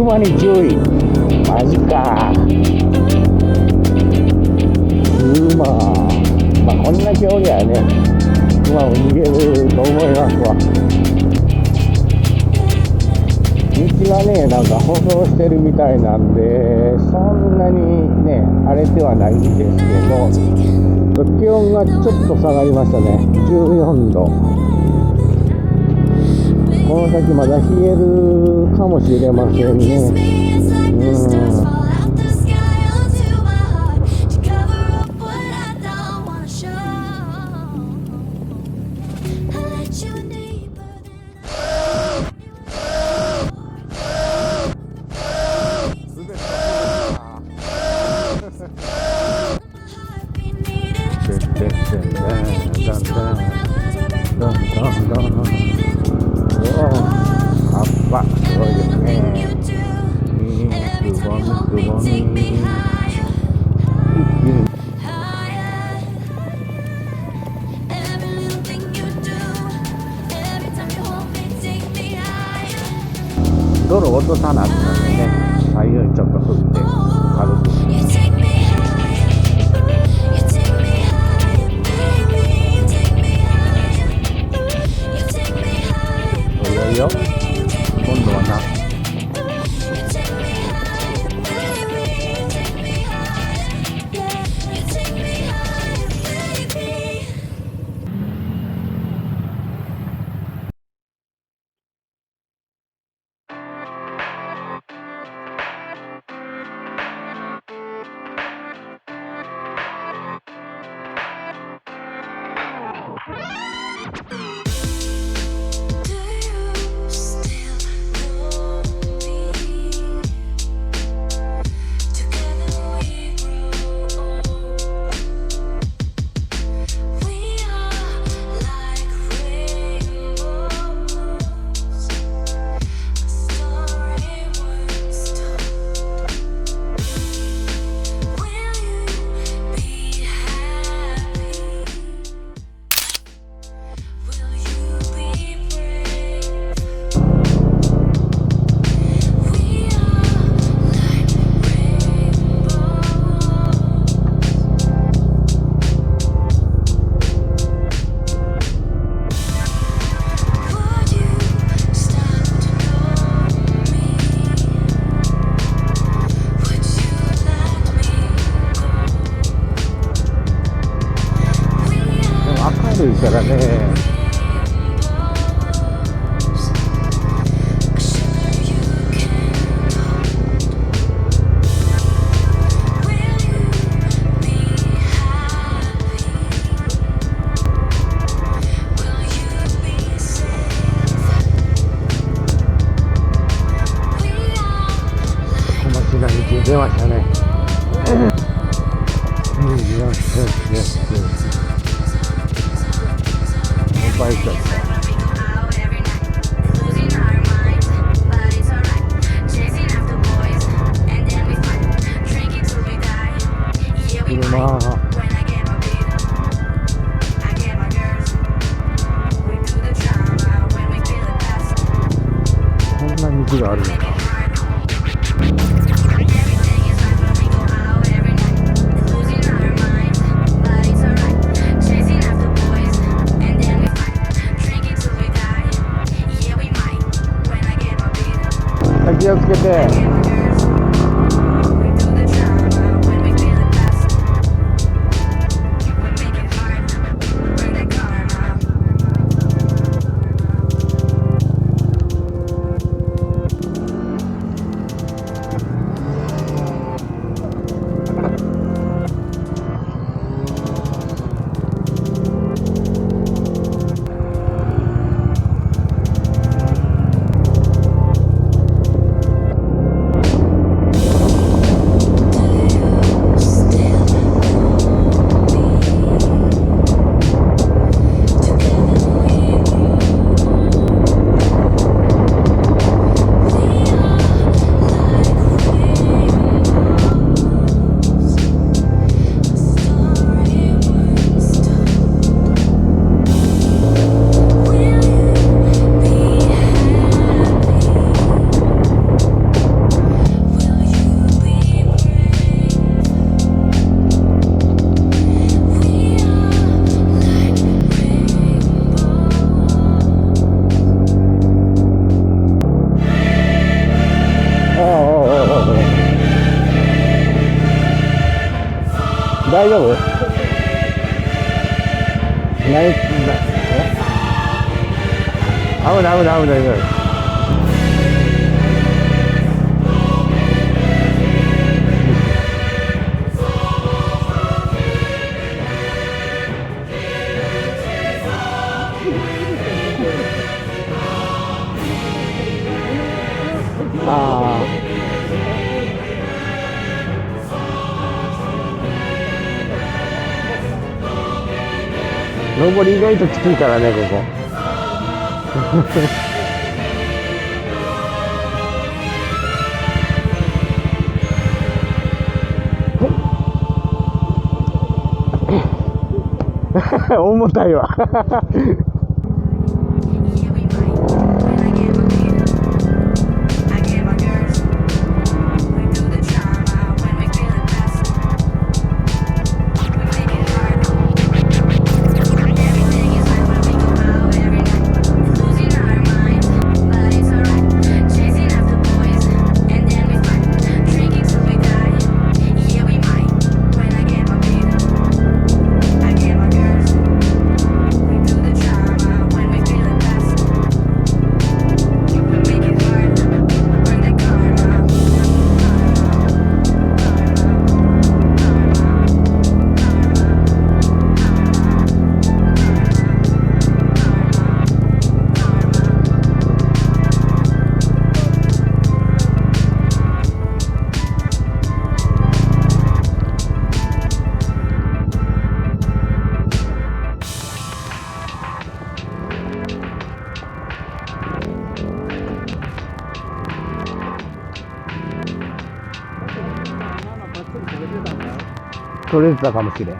馬に注意。マジか。馬、まあこんな距離はね、馬も逃げると思いますわ。道はね、なんか舗装してるみたいなんで、そんなにね、荒れてはないんですけど、気温がちょっと下がりましたね。14度。この先まだ冷えるかもしれませんね。葉っぱすごいですね。くぼみくぼみ。泥落とさなくなってね、左右にちょっと振って軽く。いよいよ今度はな。明るいからね。小町な道出ましたね。バイクだった。車。こんな道があるのか。気をつけて。大丈夫？ない危ない危ない危ない危ない。あ上り意外ときついからね、ここ。重たいわ。取れてたかもしれん。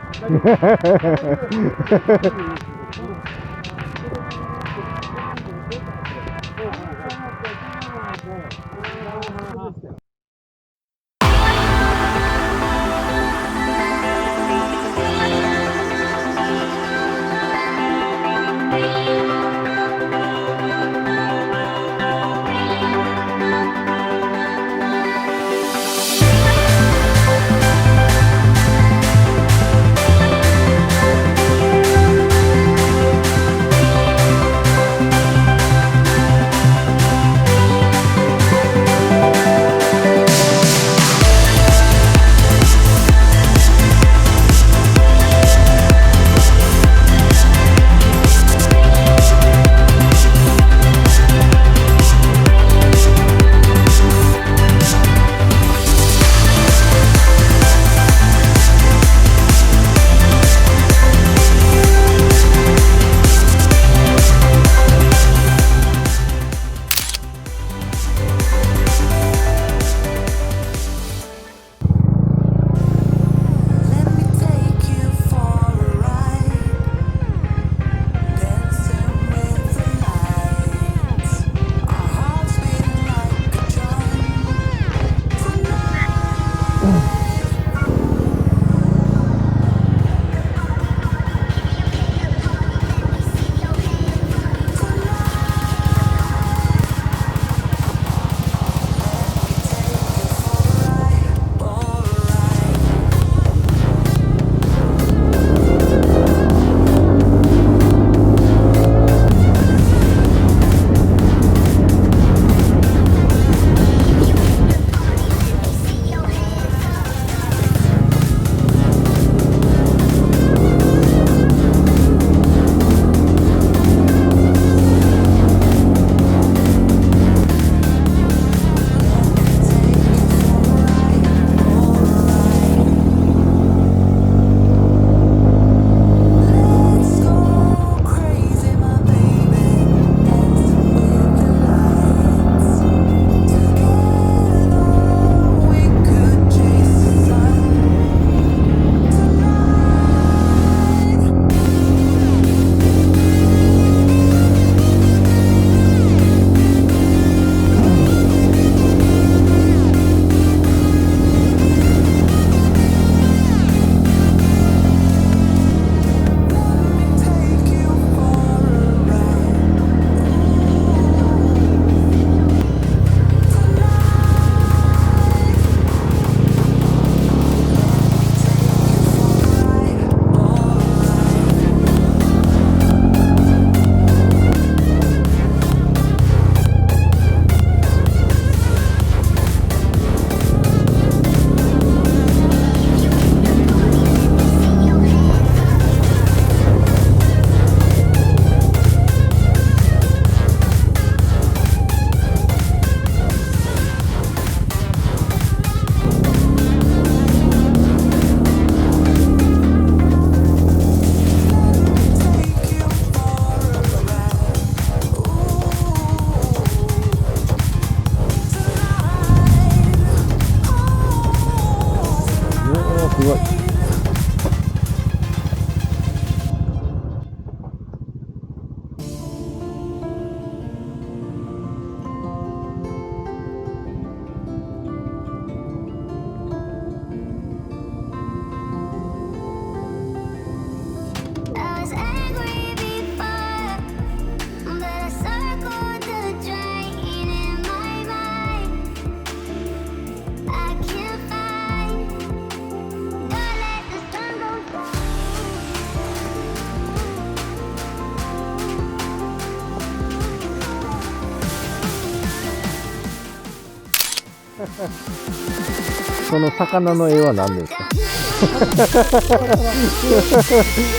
その魚の絵は何ですか？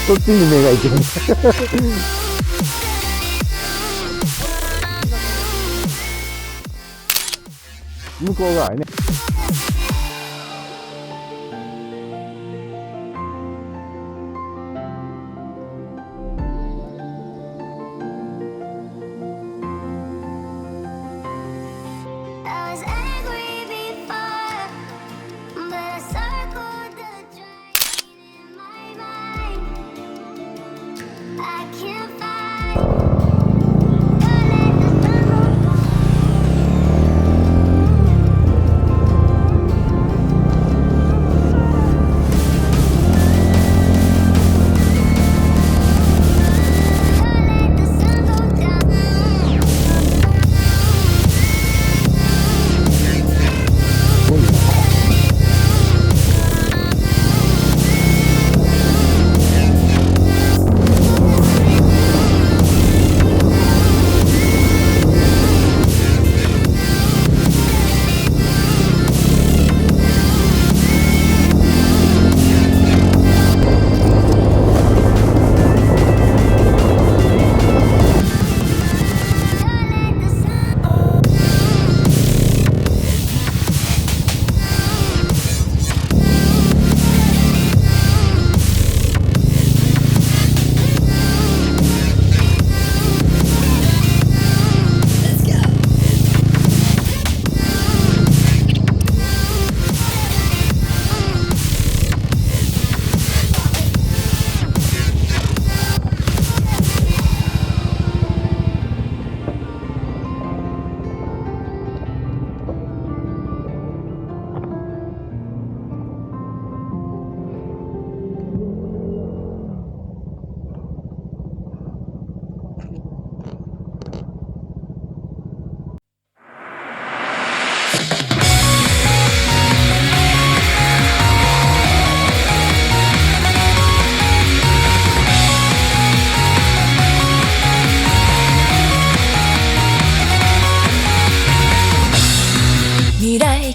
そっちに目がいってる。向こう側ね。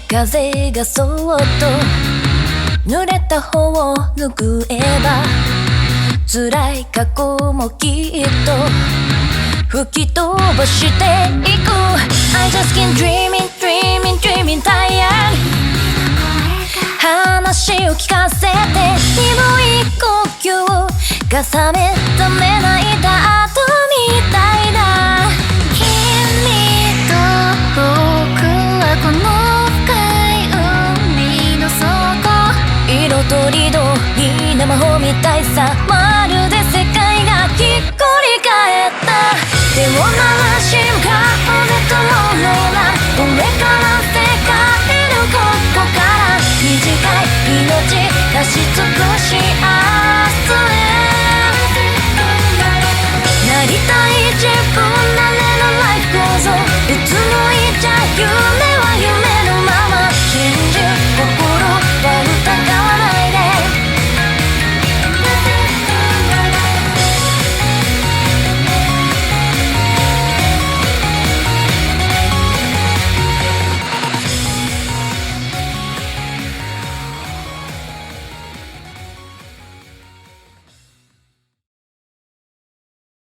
風がそっと濡れた方を拭えば辛い過去もきっと吹き飛ばしていく I just keep dreaming, dreaming, dreaming tired 話を聞かせて鈍い呼吸が覚めた目泣いた後みたいだ君と僕はこの色とりどりな魔法みたいさまるで世界がひっくり返った手を鳴らし向かうぜとのようなこれから世界のここから短い命出し尽く